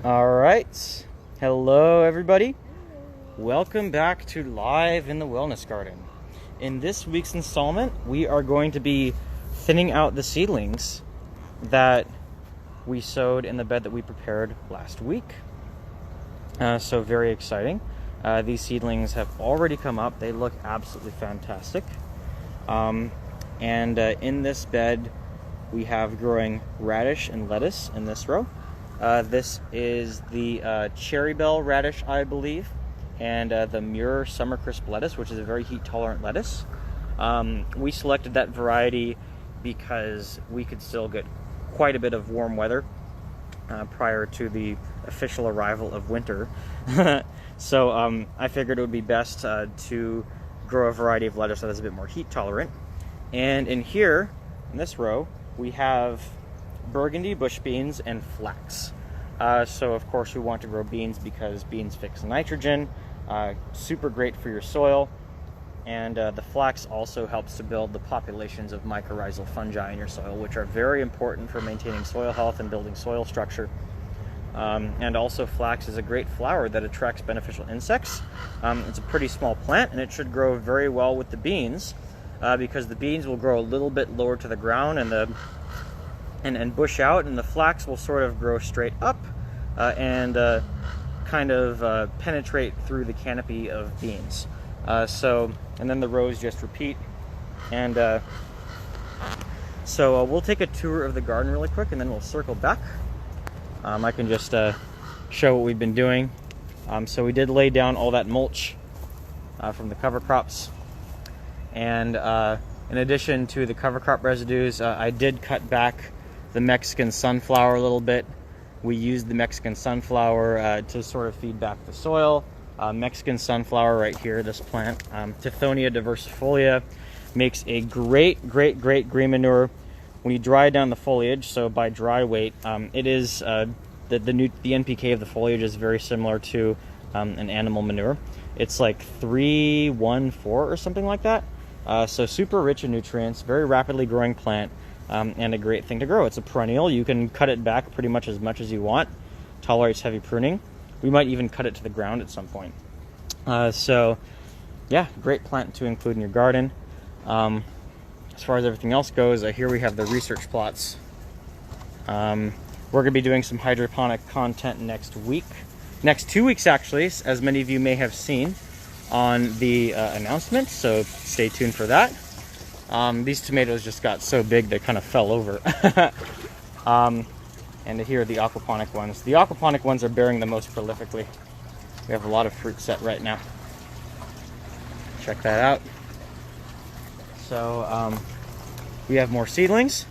All right. Hello, everybody. Welcome back to Live in the Wellness Garden. In this week's installment, we are going to be thinning out the seedlings that we sowed in the bed that we prepared last week. So very exciting. These seedlings have already come up. They look absolutely fantastic. And in this bed, we have growing radish and lettuce in this row. This is the Cherry Bell radish, I believe, and the Muir Summer Crisp lettuce, which is a very heat-tolerant lettuce. We selected that variety because we could still get quite a bit of warm weather prior to the official arrival of winter. So I figured it would be best to grow a variety of lettuce that is a bit more heat-tolerant. And in here, in this row, we have burgundy bush beans and flax. So of course we want to grow beans because beans fix nitrogen, super great for your soil, and the flax also helps to build the populations of mycorrhizal fungi in your soil, which are very important for maintaining soil health and building soil structure. And also flax is a great flower that attracts beneficial insects. It's a pretty small plant and it should grow very well with the beans because the beans will grow a little bit lower to the ground and bush out, and the flax will sort of grow straight up and kind of penetrate through the canopy of beans. And then the rows just repeat. And so we'll take a tour of the garden really quick and then we'll circle back. I can just show what we've been doing. So we did lay down all that mulch from the cover crops. And in addition to the cover crop residues, I did cut back the Mexican sunflower a little bit. We used the Mexican sunflower to sort of feed back the soil. Mexican sunflower right here, this plant, Tithonia diversifolia, makes a great green manure when you dry down the foliage. So by dry weight, it is the NPK of the foliage is very similar to an animal manure. It's like 3-1-4 or something like that. So super rich in nutrients, very rapidly growing plant. And a great thing to grow. It's a perennial. You can cut it back pretty much as you want. Tolerates heavy pruning. We might even cut it to the ground at some point. So yeah, great plant to include in your garden. As far as everything else goes, here we have the research plots. We're going to be doing some hydroponic content next 2 weeks actually, as many of you may have seen on the announcement, so stay tuned for that. These tomatoes just got so big they kind of fell over. And here are the aquaponic ones. The aquaponic ones are bearing the most prolifically. We have a lot of fruit set right now. Check that out. So we have more seedlings.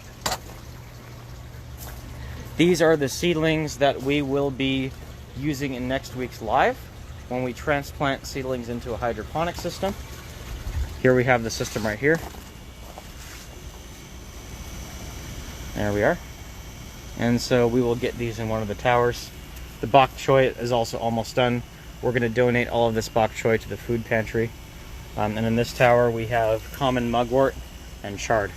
These are the seedlings that we will be using in next week's live when we transplant seedlings into a hydroponic system. Here we have the system right here. There we are. And so we will get these in one of the towers. The bok choy is also almost done. We're going to donate all of this bok choy to the food pantry. And in this tower we have common mugwort and chard.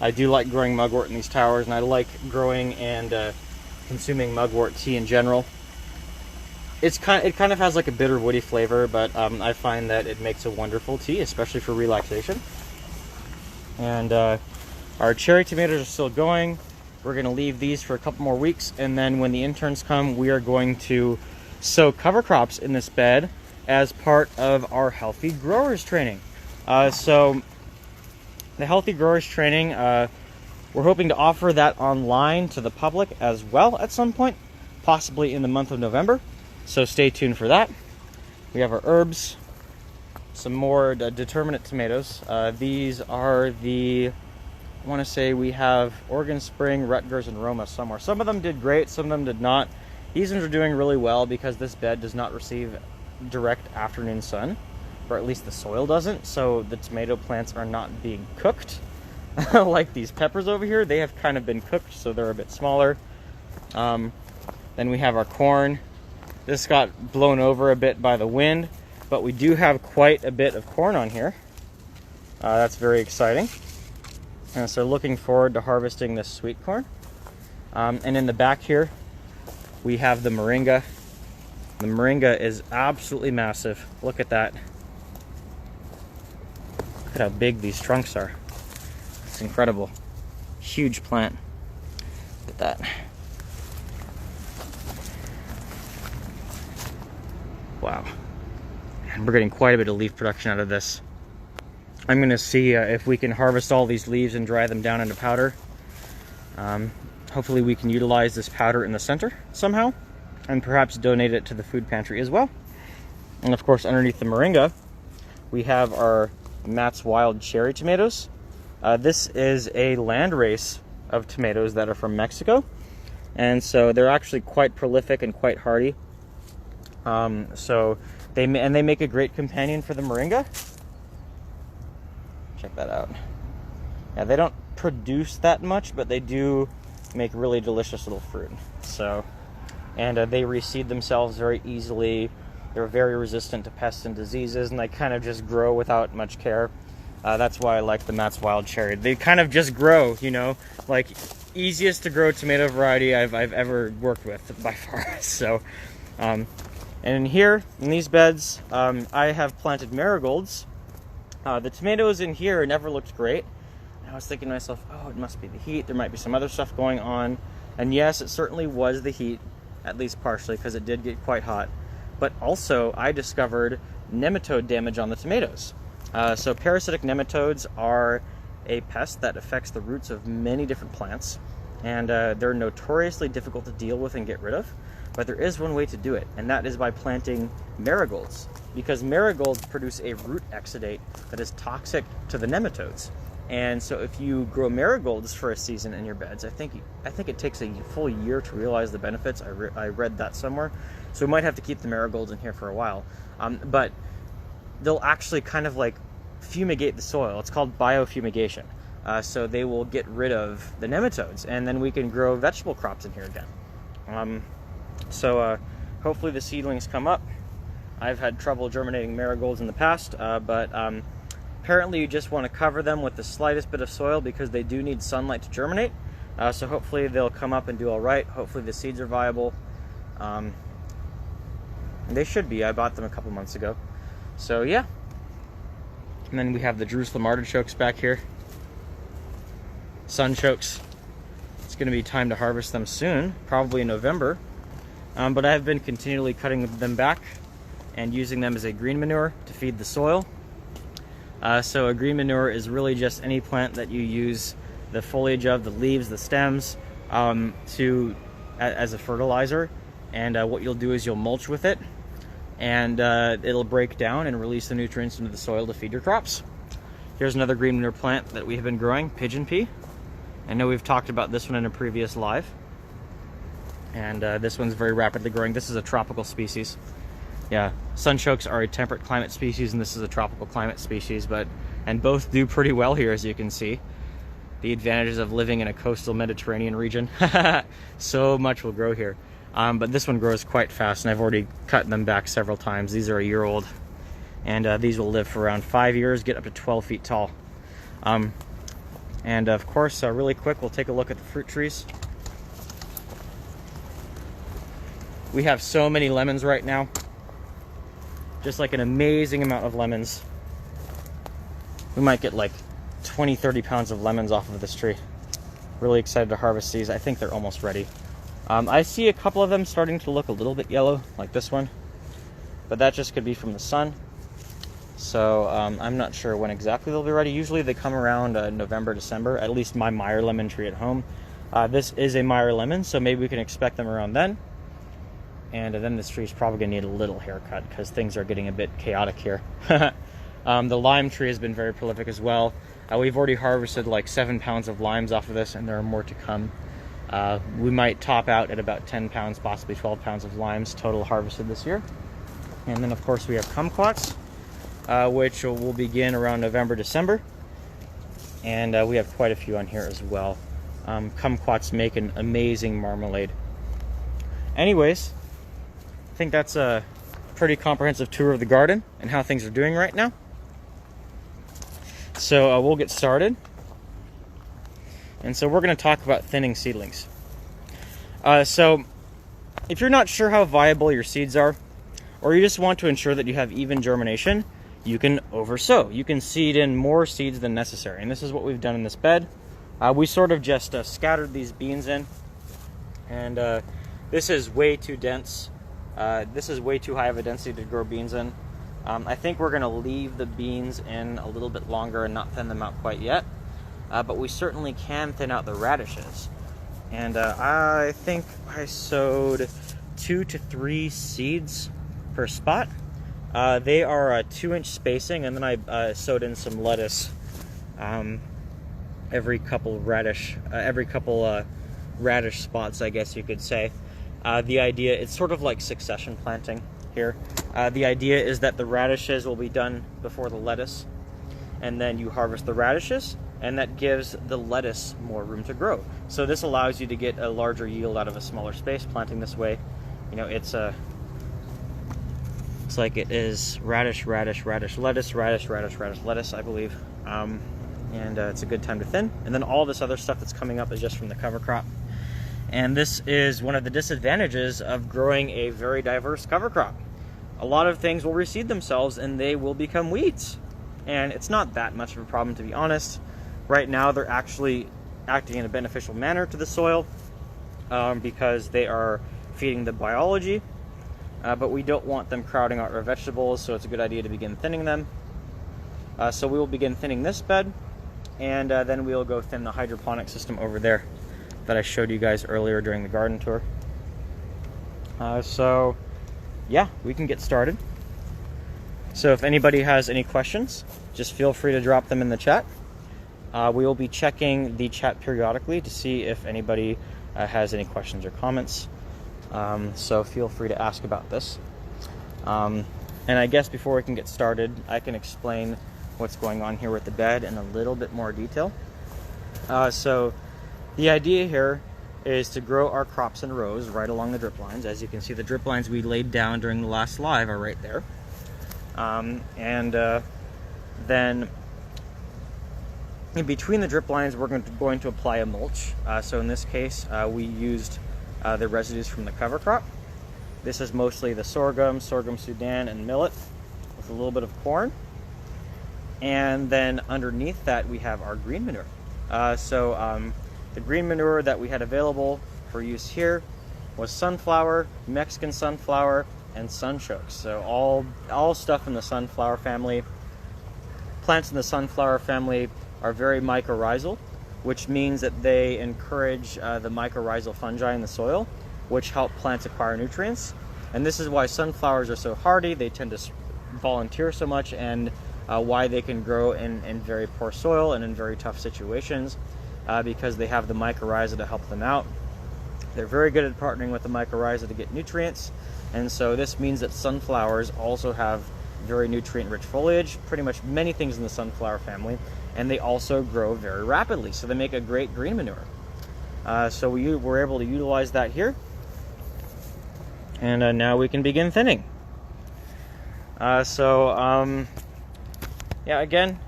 I do like growing mugwort in these towers, and I like growing and consuming mugwort tea in general. It kind of has like a bitter woody flavor, but I find that it makes a wonderful tea, especially for relaxation. And our cherry tomatoes are still going. We're going to leave these for a couple more weeks, and then when the interns come, we are going to sow cover crops in this bed as part of our Healthy Growers training. So the Healthy Growers training, we're hoping to offer that online to the public as well at some point, possibly in the month of November. So stay tuned for that. We have our herbs, some more determinate tomatoes. These are I want to say we have Oregon Spring, Rutgers, and Roma somewhere. Some of them did great, some of them did not. These ones are doing really well because this bed does not receive direct afternoon sun, or at least the soil doesn't, so the tomato plants are not being cooked. Like these peppers over here, they have kind of been cooked, so they're a bit smaller. Then we have our corn. This got blown over a bit by the wind, but we do have quite a bit of corn on here. That's very exciting. So looking forward to harvesting this sweet corn. And in the back here, we have the moringa. The moringa is absolutely massive. Look at that. Look at how big these trunks are. It's incredible. Huge plant. Look at that. Wow. And we're getting quite a bit of leaf production out of this. I'm going to see if we can harvest all these leaves and dry them down into powder. Hopefully we can utilize this powder in the center somehow, and perhaps donate it to the food pantry as well. And of course, underneath the moringa, we have our Matt's Wild cherry tomatoes. This is a landrace of tomatoes that are from Mexico, and so they're actually quite prolific and quite hardy. So they make a great companion for the moringa. Check that out. Yeah, they don't produce that much, but they do make really delicious little fruit. So, and they reseed themselves very easily. They're very resistant to pests and diseases, and they kind of just grow without much care. That's why I like the Matt's Wild cherry. They kind of just grow, you know, like easiest to grow tomato variety I've ever worked with by far. So, and in here, in these beds, I have planted marigolds. The tomatoes in here never looked great. And I was thinking to myself, oh, it must be the heat. There might be some other stuff going on. And yes, it certainly was the heat, at least partially, because it did get quite hot. But also, I discovered nematode damage on the tomatoes. So parasitic nematodes are a pest that affects the roots of many different plants. And they're notoriously difficult to deal with and get rid of. But there is one way to do it, and that is by planting marigolds, because marigolds produce a root exudate that is toxic to the nematodes. And so if you grow marigolds for a season in your beds, I think it takes a full year to realize the benefits. I read that somewhere. So we might have to keep the marigolds in here for a while. But they'll actually kind of like fumigate the soil. It's called biofumigation. So they will get rid of the nematodes, and then we can grow vegetable crops in here again. So hopefully the seedlings come up. I've had trouble germinating marigolds in the past, but apparently you just want to cover them with the slightest bit of soil because they do need sunlight to germinate. So hopefully they'll come up and do all right. Hopefully the seeds are viable. And they should be. I bought them a couple months ago. So yeah. And then we have the Jerusalem artichokes back here. Sunchokes. It's going to be time to harvest them soon, probably in November. But I have been continually cutting them back and using them as a green manure to feed the soil. So a green manure is really just any plant that you use the foliage of, the leaves, the stems, as a fertilizer. And what you'll do is you'll mulch with it, and it'll break down and release the nutrients into the soil to feed your crops. Here's another green manure plant that we have been growing, pigeon pea. I know we've talked about this one in a previous live. And this one's very rapidly growing. This is a tropical species. Yeah, sunchokes are a temperate climate species, and this is a tropical climate species, and both do pretty well here, as you can see. The advantages of living in a coastal Mediterranean region. So much will grow here. But this one grows quite fast, and I've already cut them back several times. These are a year old, and these will live for around 5 years, get up to 12 feet tall. And of course, really quick, we'll take a look at the fruit trees. We have so many lemons right now. Just like an amazing amount of lemons. We might get like 20, 30 pounds of lemons off of this tree. Really excited to harvest these. I think they're almost ready. I see a couple of them starting to look a little bit yellow, like this one. But that just could be from the sun. So I'm not sure when exactly they'll be ready. Usually they come around November, December, at least my Meyer lemon tree at home. This is a Meyer lemon, so maybe we can expect them around then. And then this tree is probably going to need a little haircut because things are getting a bit chaotic here. The lime tree has been very prolific as well. We've already harvested like 7 pounds of limes off of this, and there are more to come. We might top out at about 10 pounds, possibly 12 pounds of limes total harvested this year. And then of course we have kumquats, which will begin around November, December. And we have quite a few on here as well. Kumquats make an amazing marmalade. Anyways, I think that's a pretty comprehensive tour of the garden and how things are doing right now. So we'll get started. And so we're going to talk about thinning seedlings. So if you're not sure how viable your seeds are, or you just want to ensure that you have even germination, you can oversow. You can seed in more seeds than necessary. And this is what we've done in this bed. We sort of just scattered these beans in. And this is way too dense. This is way too high of a density to grow beans in. I think we're going to leave the beans in a little bit longer and not thin them out quite yet. But we certainly can thin out the radishes. And I think I sowed 2 to 3 seeds per spot. They are a 2-inch spacing, and then I sowed in some lettuce every couple radish spots, I guess you could say. The idea, it's sort of like succession planting here. The idea is that the radishes will be done before the lettuce, and then you harvest the radishes, and that gives the lettuce more room to grow. So this allows you to get a larger yield out of a smaller space. Planting this way, you know, it's like it is radish, radish, radish, lettuce, radish, radish, radish, lettuce, I believe. And it's a good time to thin. And then all this other stuff that's coming up is just from the cover crop. And this is one of the disadvantages of growing a very diverse cover crop. A lot of things will reseed themselves and they will become weeds. And it's not that much of a problem, to be honest. Right now they're actually acting in a beneficial manner to the soil because they are feeding the biology, but we don't want them crowding out our vegetables, so it's a good idea to begin thinning them. So we will begin thinning this bed, and then we'll go thin the hydroponic system over there that I showed you guys earlier during the garden tour. So yeah, we can get started. So if anybody has any questions, just feel free to drop them in the chat. We will be checking the chat periodically to see if anybody has any questions or comments. So feel free to ask about this. And I guess before we can get started, I can explain what's going on here with the bed in a little bit more detail. So the idea here is to grow our crops in rows right along the drip lines. As you can see, the drip lines we laid down during the last live are right there. Then in between the drip lines, we're going to apply a mulch. So in this case, we used the residues from the cover crop. This is mostly the sorghum Sudan, and millet with a little bit of corn. And then underneath that, we have our green manure. The green manure that we had available for use here was sunflower, Mexican sunflower, and sunchokes. So all stuff in the sunflower family. Plants in the sunflower family are very mycorrhizal, which means that they encourage the mycorrhizal fungi in the soil, which help plants acquire nutrients. And this is why sunflowers are so hardy. They tend to volunteer so much, and why they can grow in very poor soil and in very tough situations, because they have the mycorrhiza to help them out. They're very good at partnering with the mycorrhiza to get nutrients, and so this means that sunflowers also have very nutrient-rich foliage, pretty much many things in the sunflower family, and they also grow very rapidly, so they make a great green manure. So we were able to utilize that here, and now we can begin thinning. Yeah, again,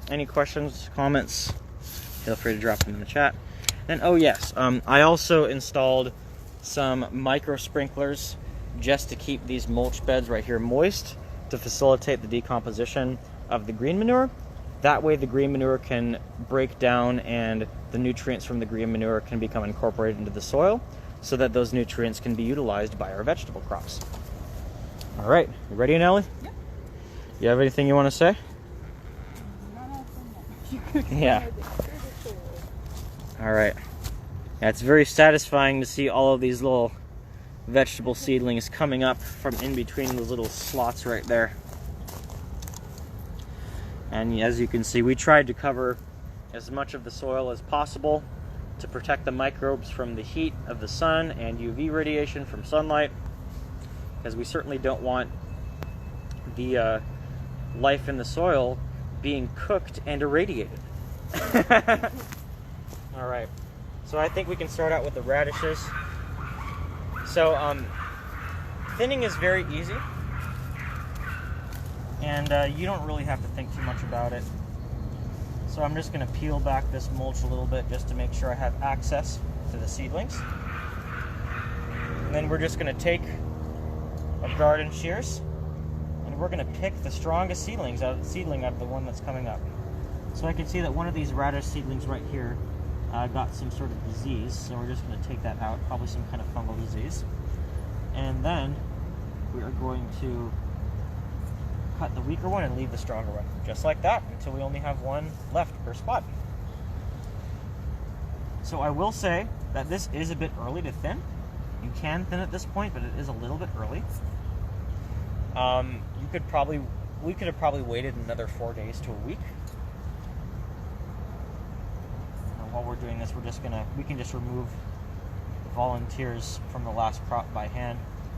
any questions, comments, feel free to drop them in the chat. And oh yes, I also installed some micro sprinklers just to keep these mulch beds right here moist, to facilitate the decomposition of the green manure. That way the green manure can break down and the nutrients from the green manure can become incorporated into the soil, so that those nutrients can be utilized by our vegetable crops. All right, you ready, Nellie? Yep. You have anything you want to say? Yeah. All right. Yeah, it's very satisfying to see all of these little vegetable seedlings coming up from in between those little slots right there. And as you can see, we tried to cover as much of the soil as possible to protect the microbes from the heat of the sun and UV radiation from sunlight, because we certainly don't want the life in the soil being cooked and irradiated. All right, so I think we can start out with the radishes. So thinning is very easy, and you don't really have to think too much about it. So I'm just going to peel back this mulch a little bit just to make sure I have access to the seedlings. And then we're just going to take our garden shears and we're going to pick the strongest seedling out of the one that's coming up. So I can see that one of these radish seedlings right here got some sort of disease, so we're just going to take that out, probably some kind of fungal disease. And then we are going to cut the weaker one and leave the stronger one, just like that, until we only have one left per spot. So I will say that this is a bit early to thin. You can thin at this point, but it is a little bit early. We could have probably waited another 4 days to a week. And while we're doing this, we can just remove the volunteers from the last crop by hand.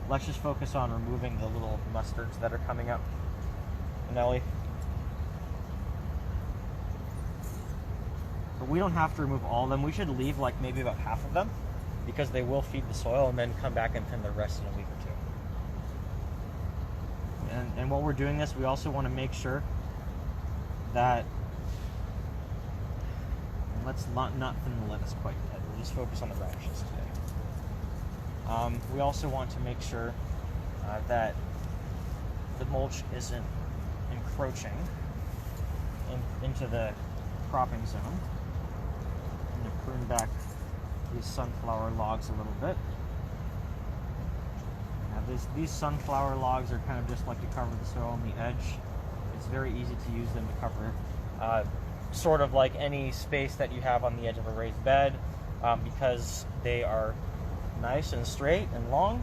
Let's just focus on removing the little mustards that are coming up. Nelly. But we don't have to remove all of them. We should leave like maybe about half of them, because they will feed the soil and then come back and thin the rest in a week or two. And while we're doing this, we also want to make sure that, let's not thin the lettuce quite yet. We'll just focus on the radishes today. We also want to make sure that the mulch isn't encroaching into the cropping zone. I'm going to prune back these sunflower logs a little bit. Now these sunflower logs are kind of just like to cover the soil on the edge. It's very easy to use them to cover sort of like any space that you have on the edge of a raised bed, because they are nice and straight and long,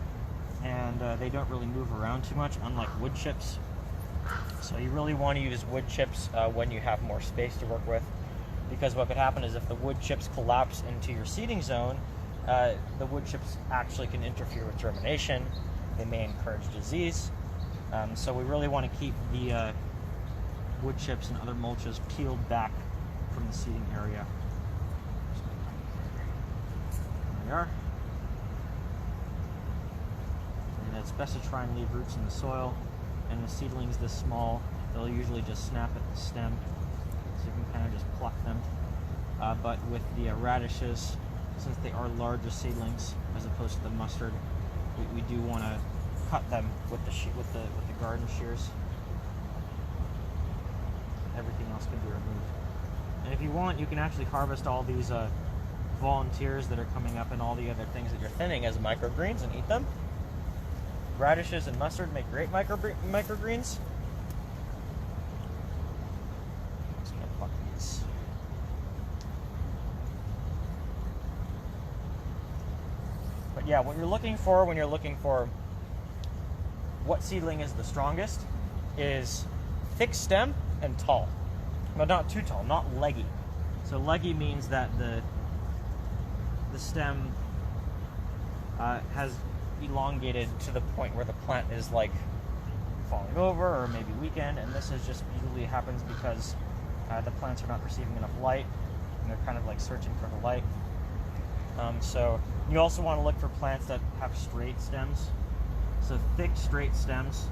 and they don't really move around too much, unlike wood chips. So you really want to use wood chips when you have more space to work with, because what could happen is if the wood chips collapse into your seeding zone, the wood chips actually can interfere with germination. They may encourage disease. So we really want to keep the wood chips and other mulches peeled back from the seeding area. There we are. And it's best to try and leave roots in the soil. And the seedlings this small, they'll usually just snap at the stem, so you can kind of just pluck them. But with the radishes, since they are larger seedlings as opposed to the mustard, we do want to cut them with the garden shears. Everything else can be removed. And if you want, you can actually harvest all these volunteers that are coming up and all the other things that you're thinning as microgreens and eat them. Radishes and mustard make great microgreens. I'm just going to pluck these. But yeah, what you're looking for when you're looking for what seedling is the strongest is thick stem and tall. But not too tall, not leggy. So leggy means that the stem has elongated to the point where the plant is like falling over or maybe weakened, and this is just usually happens because the plants are not receiving enough light and they're kind of like searching for the light. So you also want to look for plants that have straight stems, so thick straight stems,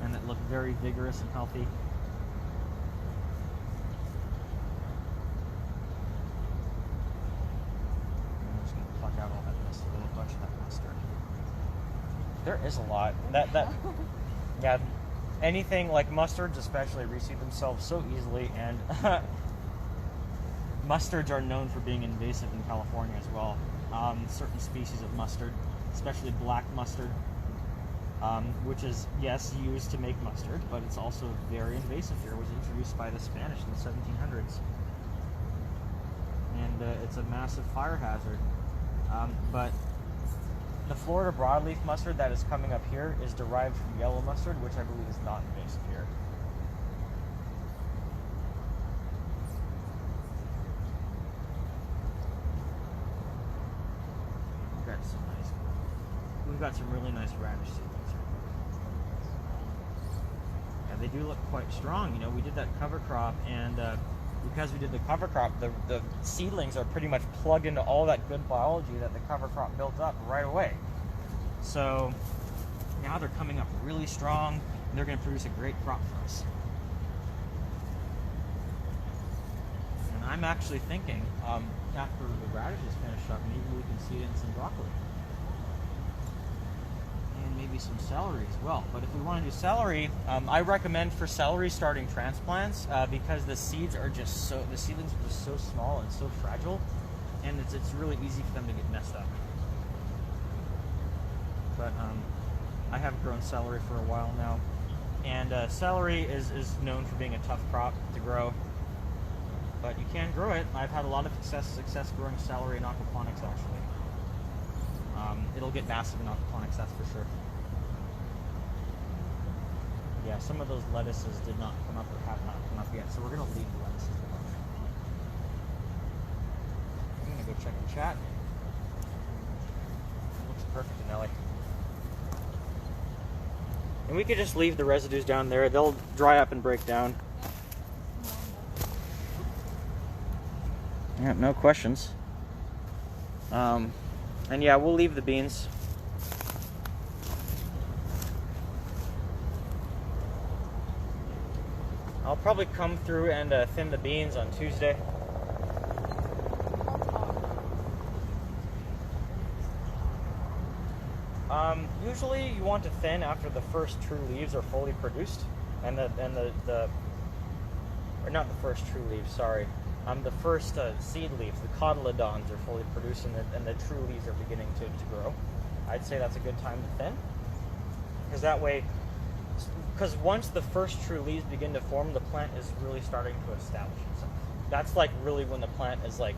and that look very vigorous and healthy. There is a lot. Yeah, anything like mustards especially reseed themselves so easily, and mustards are known for being invasive in California as well. Certain species of mustard, especially black mustard, which is, yes, used to make mustard, but it's also very invasive here. It was introduced by the Spanish in the 1700s. And it's a massive fire hazard. But the Florida broadleaf mustard that is coming up here is derived from yellow mustard, which I believe is not invasive here. We've got some really nice radish seedlings here. Yeah, they do look quite strong. You know, we did that cover crop, and because we did the cover crop, the seedlings are pretty much plugged into all that good biology that the cover crop built up right away. So now they're coming up really strong, and they're going to produce a great crop for us. And I'm actually thinking, after the radishes finish up, maybe we can seed in some broccoli. and maybe some celery as well. But if we want to do celery, I recommend for celery starting transplants because the seedlings are just so small and so fragile, and it's really easy for them to get messed up. But I have grown celery for a while now, and celery is known for being a tough crop to grow, but you can grow it. I've had a lot of success growing celery in aquaponics actually. It'll get massive in aquaponics, that's for sure. Yeah, some of those lettuces did not come up or have not come up yet, so we're going to leave the lettuces alone. I'm going to go check the chat. It looks perfect in LA. And we could just leave the residues down there. They'll dry up and break down. Yeah, no questions. And yeah, we'll leave the beans. I'll probably come through and thin the beans on Tuesday. Usually you want to thin after the first true leaves are fully produced, and or not the first true leaves, sorry. The first seed leaves, the cotyledons, are fully produced, and the true leaves are beginning to grow. I'd say that's a good time to thin, because that way, because once the first true leaves begin to form, the plant is really starting to establish itself. That's like really when the plant is like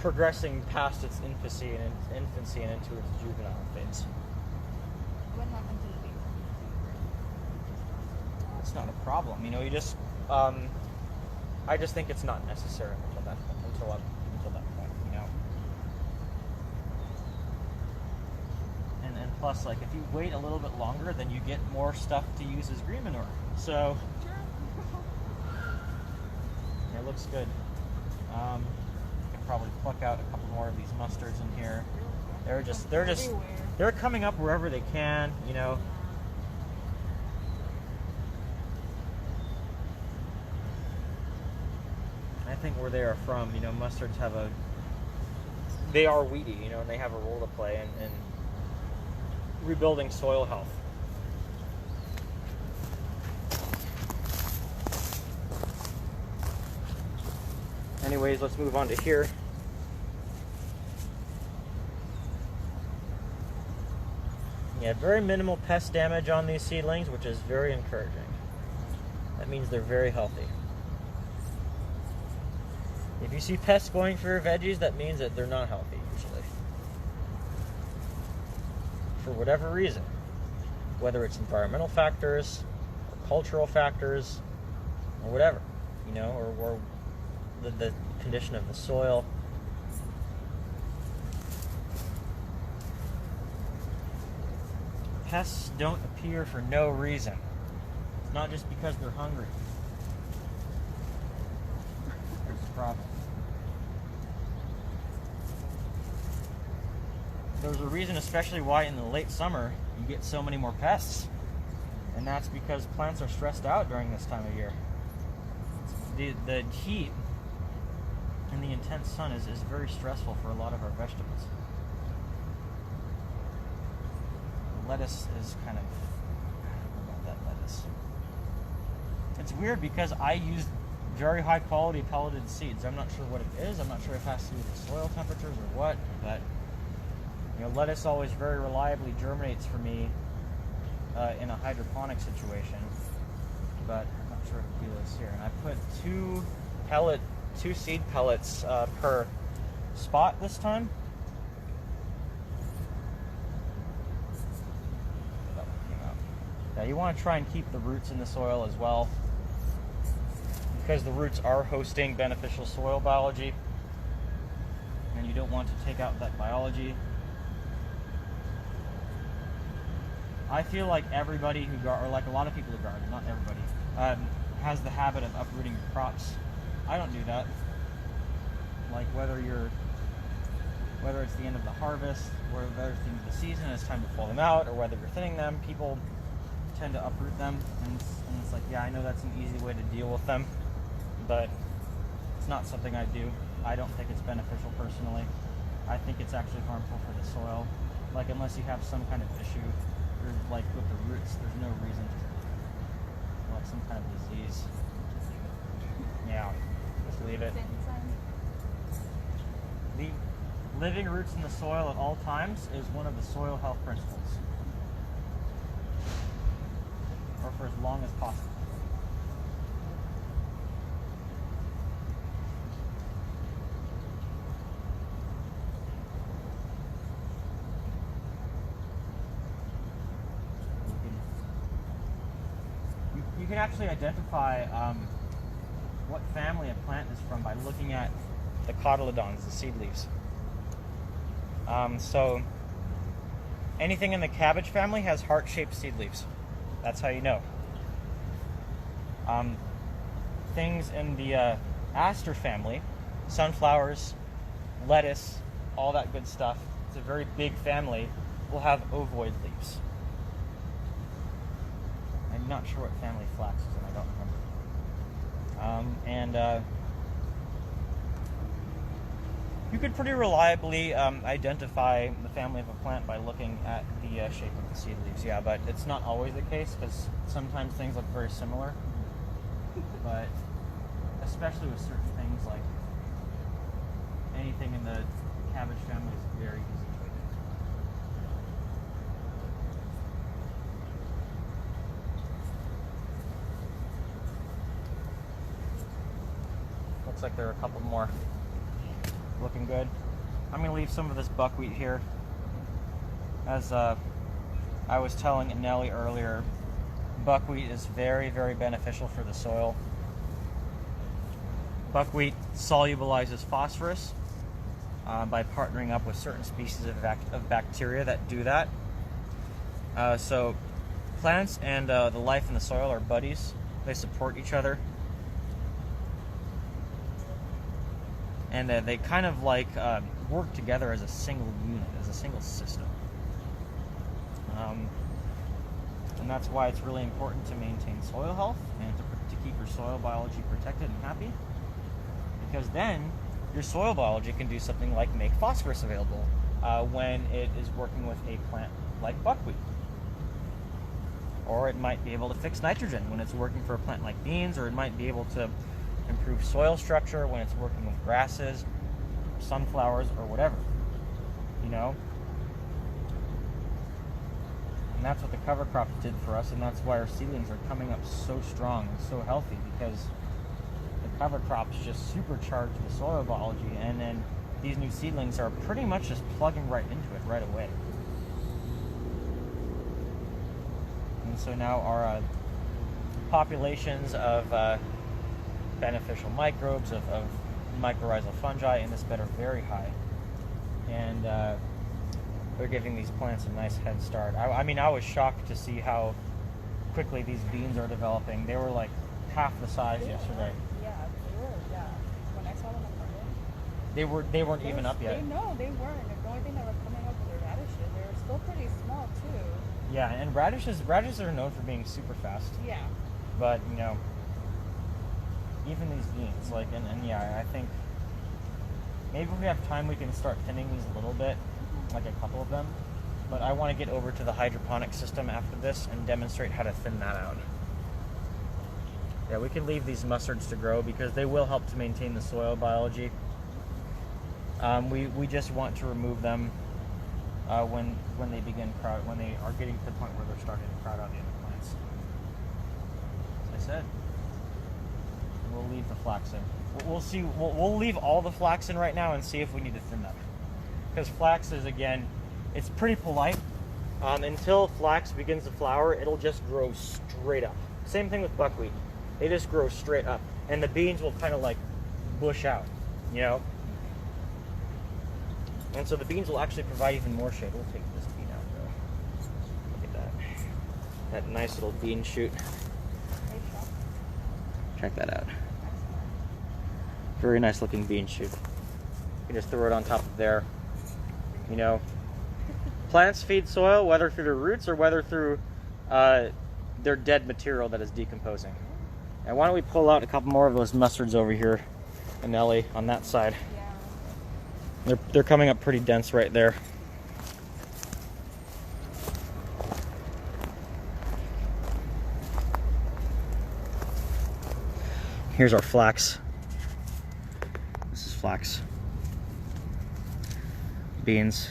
progressing past its infancy and into its juvenile phase. What happened to the beans? It's not a problem, you know. You just I just think it's not necessary until that point, you know. And plus, like, if you wait a little bit longer, then you get more stuff to use as green manure. So it looks good. I could probably pluck out a couple more of these mustards in here. They're coming up wherever they can, you know. I think where they are from, you know, mustards they are weedy, you know, and they have a role to play in rebuilding soil health. Anyways, let's move on to here. Yeah, very minimal pest damage on these seedlings, which is very encouraging. That means they're very healthy. If you see pests going for your veggies, that means that they're not healthy, usually. For whatever reason. Whether it's environmental factors, or cultural factors, or whatever, you know, or the condition of the soil. Pests don't appear for no reason. It's not just because they're hungry. There's a problem. There's a reason, especially why in the late summer you get so many more pests. And that's because plants are stressed out during this time of year. The heat and the intense sun is very stressful for a lot of our vegetables. The lettuce is kind of, I don't know about that lettuce. It's weird because I use very high quality pelleted seeds. I'm not sure what it is. I'm not sure if it has to do with the soil temperatures or what, but you know, lettuce always very reliably germinates for me in a hydroponic situation, but I'm not sure if it does here. And I put two seed pellets per spot this time. That one came out. Yeah, you want to try and keep the roots in the soil as well, because the roots are hosting beneficial soil biology, and you don't want to take out that biology. I feel like everybody who or like a lot of people who garden, not everybody, has the habit of uprooting your crops. I don't do that. Like whether it's the end of the harvest, whether it's the end of the season, it's time to pull them out, or whether you're thinning them, people tend to uproot them, and it's like, yeah, I know that's an easy way to deal with them, but it's not something I do. I don't think it's beneficial personally. I think it's actually harmful for the soil. Like, unless you have some kind of issue, or like with the roots, there's no reason to, like some kind of disease. Yeah, just leave it. Leave living roots in the soil at all times is one of the soil health principles. Or for as long as possible. You can actually identify what family a plant is from by looking at the cotyledons, the seed leaves. So anything in the cabbage family has heart-shaped seed leaves. That's how you know. Things in the aster family, sunflowers, lettuce, all that good stuff, it's a very big family, will have ovoid leaves. I'm not sure what family flax is in, I don't remember. You could pretty reliably identify the family of a plant by looking at the shape of the seed leaves, yeah, but it's not always the case because sometimes things look very similar. But especially with certain things, like anything in the cabbage family is very easy to identify. Looks like there are a couple more. Looking good. I'm going to leave some of this buckwheat here. As I was telling Nellie earlier, buckwheat is very, very beneficial for the soil. Buckwheat solubilizes phosphorus by partnering up with certain species of bacteria that do that. So plants and the life in the soil are buddies. They support each other. And they kind of like work together as a single unit, as a single system. And that's why it's really important to maintain soil health and to keep your soil biology protected and happy. Because then your soil biology can do something like make phosphorus available when it is working with a plant like buckwheat. Or it might be able to fix nitrogen when it's working for a plant like beans, or it might be able to improve soil structure when it's working with grasses, sunflowers, or whatever, you know? And that's what the cover crops did for us, and that's why our seedlings are coming up so strong and so healthy, because the cover crops just supercharge the soil biology, and then these new seedlings are pretty much just plugging right into it right away. And so now our populations of beneficial microbes, of mycorrhizal fungi in this bed are very high, and they're giving these plants a nice head start. I mean, I was shocked to see how quickly these beans are developing. They were like half the size yesterday. Yeah, they were. Yeah, when I saw them on Monday, They weren't even up yet. No, they weren't. The only thing that were coming up were the radishes. They were still pretty small too. Yeah, and radishes are known for being super fast. Yeah. But you know, even these beans, like, and yeah, I think maybe if we have time we can start thinning these a little bit, like a couple of them. But I want to get over to the hydroponic system after this and demonstrate how to thin that out. Yeah, we can leave these mustards to grow because they will help to maintain the soil biology. We just want to remove them when they begin when they are getting to the point where they're starting to crowd out the other plants. As I said. We'll leave the flax in. We'll see. We'll leave all the flax in right now and see if we need to thin them. Because flax is, again, it's pretty polite. Until flax begins to flower, it'll just grow straight up. Same thing with buckwheat. They just grow straight up. And the beans will kind of like bush out, you know? And so the beans will actually provide even more shade. We'll take this bean out though. Look at that. That nice little bean shoot. Check that out. Very nice looking bean shoot. You can just throw it on top of there. You know, plants feed soil whether through their roots or whether through their dead material that is decomposing. And why don't we pull out a couple more of those mustards over here, Anelli, on that side. Yeah. They're coming up pretty dense right there. Here's our flax. This is flax. Beans.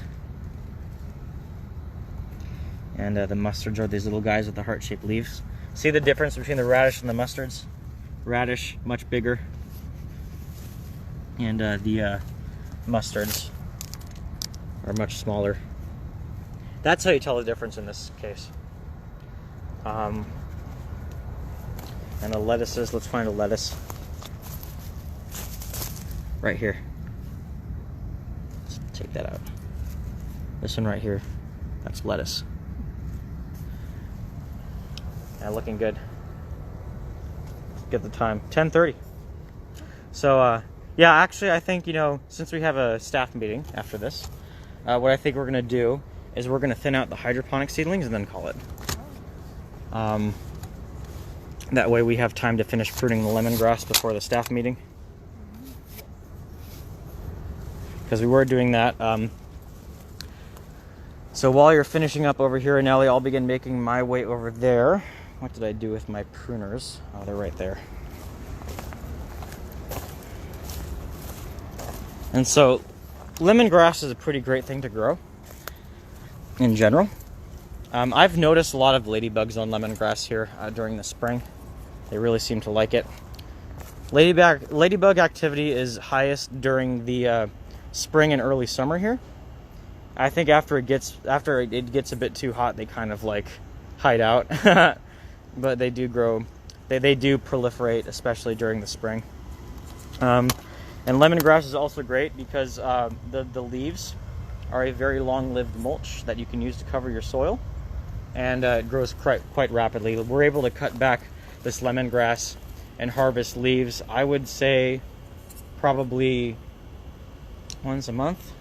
And the mustards are these little guys with the heart-shaped leaves. See the difference between the radish and the mustards? Radish, much bigger. And the mustards are much smaller. That's how you tell the difference in this case. And the lettuces, let's find a lettuce. Right here. Let's take that out. This one right here, that's lettuce. Yeah, looking good. Get the time, 10:30. So yeah, actually I think, you know, since we have a staff meeting after this, what I think we're gonna do is we're gonna thin out the hydroponic seedlings and then call it. That way we have time to finish pruning the lemongrass before the staff meeting. Because we were doing that. So while you're finishing up over here, Nelly, I'll begin making my way over there. What did I do with my pruners? Oh, they're right there. And so lemongrass is a pretty great thing to grow in general. I've noticed a lot of ladybugs on lemongrass here during the spring. They really seem to like it. Ladybug activity is highest during the spring and early summer here. I think after it gets a bit too hot, they kind of like hide out. But they do grow, they do proliferate, especially during the spring. And lemongrass is also great because the leaves are a very long-lived mulch that you can use to cover your soil, and it grows quite rapidly. We're able to cut back this lemongrass and harvest leaves, I would say, probably once a month,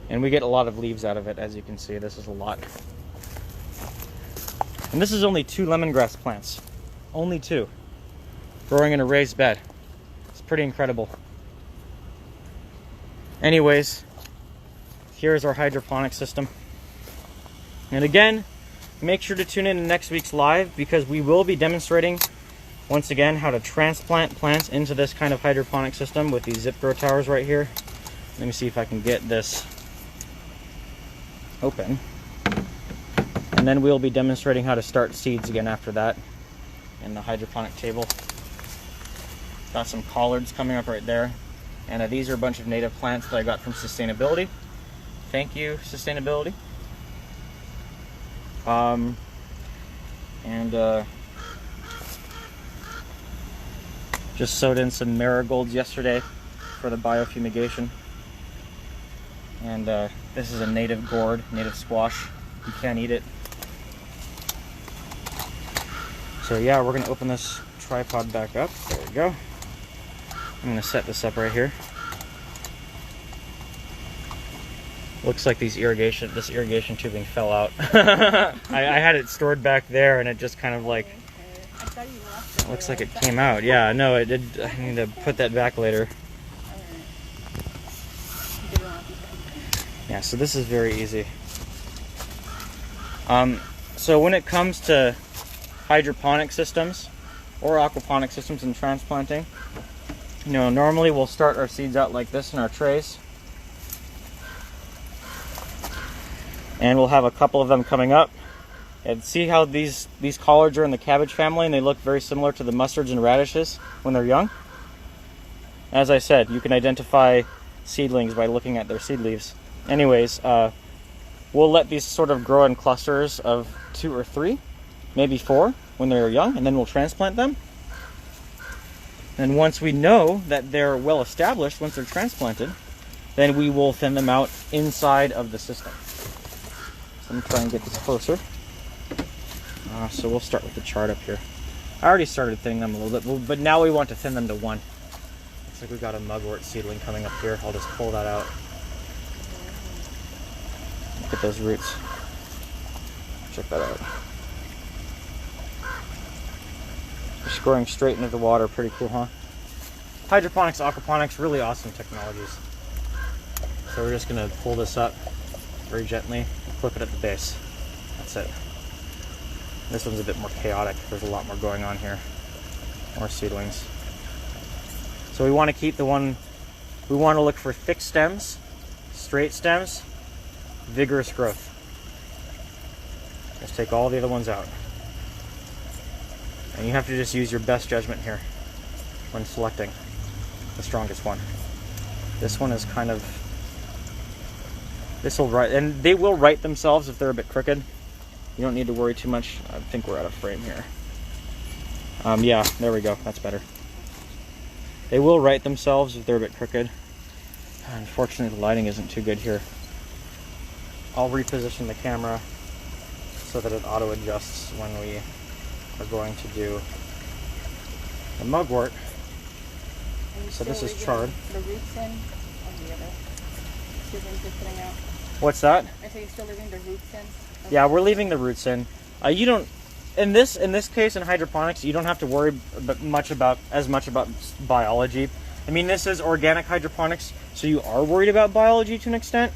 and we get a lot of leaves out of it. As you can see, this is a lot. And this is only 2 lemongrass plants. Only 2. Growing in a raised bed. It's pretty incredible. Anyways, here's our hydroponic system. And again, make sure to tune in to next week's live, because we will be demonstrating once again how to transplant plants into this kind of hydroponic system with these zip grow towers right here. Let me see if I can get this open. And then we'll be demonstrating how to start seeds again after that in the hydroponic table. Got some collards coming up right there. And these are a bunch of native plants that I got from Sustainability. Thank you, Sustainability. Just sowed in some marigolds yesterday for the biofumigation. And this is a native gourd, native squash. You can't eat it. So yeah, we're gonna open this tripod back up. There we go. I'm gonna set this up right here. Looks like this irrigation tubing fell out. I had it stored back there, and it just kind of like, I thought you left it. looks like it came out. Yeah, no, it did. I need to put that back later. Yeah, so this is very easy. So when it comes to hydroponic systems or aquaponic systems and transplanting, you know, normally we'll start our seeds out like this in our trays. And we'll have a couple of them coming up. And see how these collards are in the cabbage family, and they look very similar to the mustards and radishes when they're young. As I said, you can identify seedlings by looking at their seed leaves. Anyways, we'll let these sort of grow in clusters of 2 or 3, maybe 4 when they're young, and then we'll transplant them. And once we know that they're well established, once they're transplanted, then we will thin them out inside of the system. So let me try and get this closer. So we'll start with the chart up here. I already started thinning them a little bit, but now we want to thin them to 1. Looks like we got a mugwort seedling coming up here. I'll just pull that out. Look at those roots. Check that out. Just growing straight into the water. Pretty cool, huh? Hydroponics, aquaponics, really awesome technologies. So we're just going to pull this up very gently and clip it at the base. That's it. This one's a bit more chaotic. There's a lot more going on here. More seedlings. So we want to keep the one, we want to look for thick stems, straight stems, vigorous growth. Let's take all the other ones out. And you have to just use your best judgment here when selecting the strongest one. This one is kind of, this will right, and they will right themselves if they're a bit crooked. You don't need to worry too much. I think we're out of frame here. Yeah, there we go. That's better. They will right themselves if they're a bit crooked. Unfortunately, the lighting isn't too good here. I'll reposition the camera so that it auto adjusts when we are going to do the mugwort. So this is charred. The roots in on the other seedlings you're putting out. What's that? I say you're still leaving the roots in. Yeah, we're leaving the roots in. You don't, in this case in hydroponics, you don't have to worry much about biology. I mean, this is organic hydroponics, so you are worried about biology to an extent.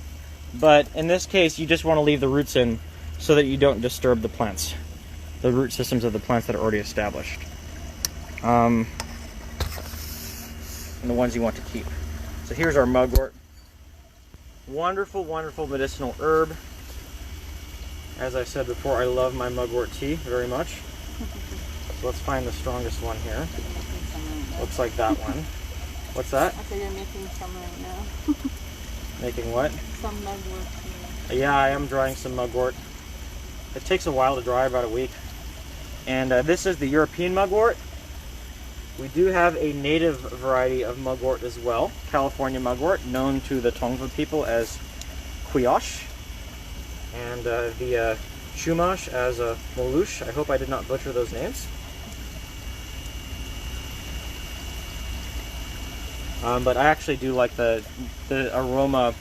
But in this case, you just want to leave the roots in so that you don't disturb the plants, the root systems of the plants that are already established, and the ones you want to keep. So here's our mugwort. Wonderful, wonderful medicinal herb. As I said before, I love my mugwort tea very much. So let's find the strongest one here. Looks like that one. What's that? I say you're making some right now. Making what? Some mugwort tea. Yeah, I am drying some mugwort. It takes a while to dry, about a week. And this is the European mugwort. We do have a native variety of mugwort as well, California mugwort, known to the Tongva people as Quioche, and the Chumash as Moluche. I hope I did not butcher those names. But I actually do like the aroma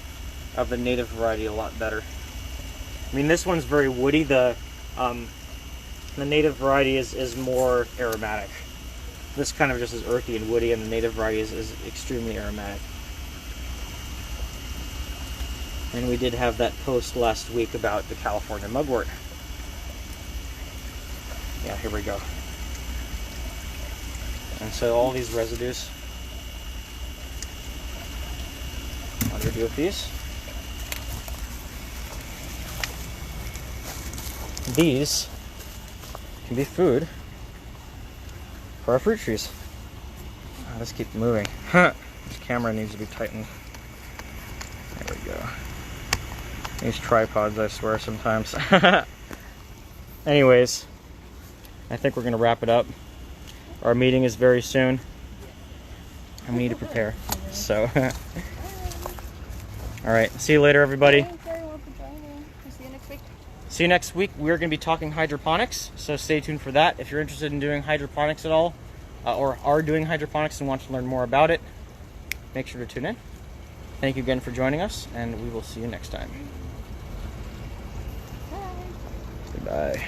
of the native variety a lot better. I mean, this one's very woody. The native variety is more aromatic. This kind of just is earthy and woody, and the native variety is extremely aromatic. And we did have that post last week about the California mugwort. Yeah, here we go. And so all these residues, what do we do with these? These can be food for our fruit trees. Let's keep moving. This camera needs to be tightened. There we go. These tripods, I swear, sometimes. Anyways, I think we're going to wrap it up. Our meeting is very soon, and we need to prepare. So, all right. See you later, everybody. Thanks everyone for joining. I'll see you next week. See you next week. We're going to be talking hydroponics, so stay tuned for that. If you're interested in doing hydroponics at all, or are doing hydroponics and want to learn more about it, make sure to tune in. Thank you again for joining us, and we will see you next time. Bye. Goodbye.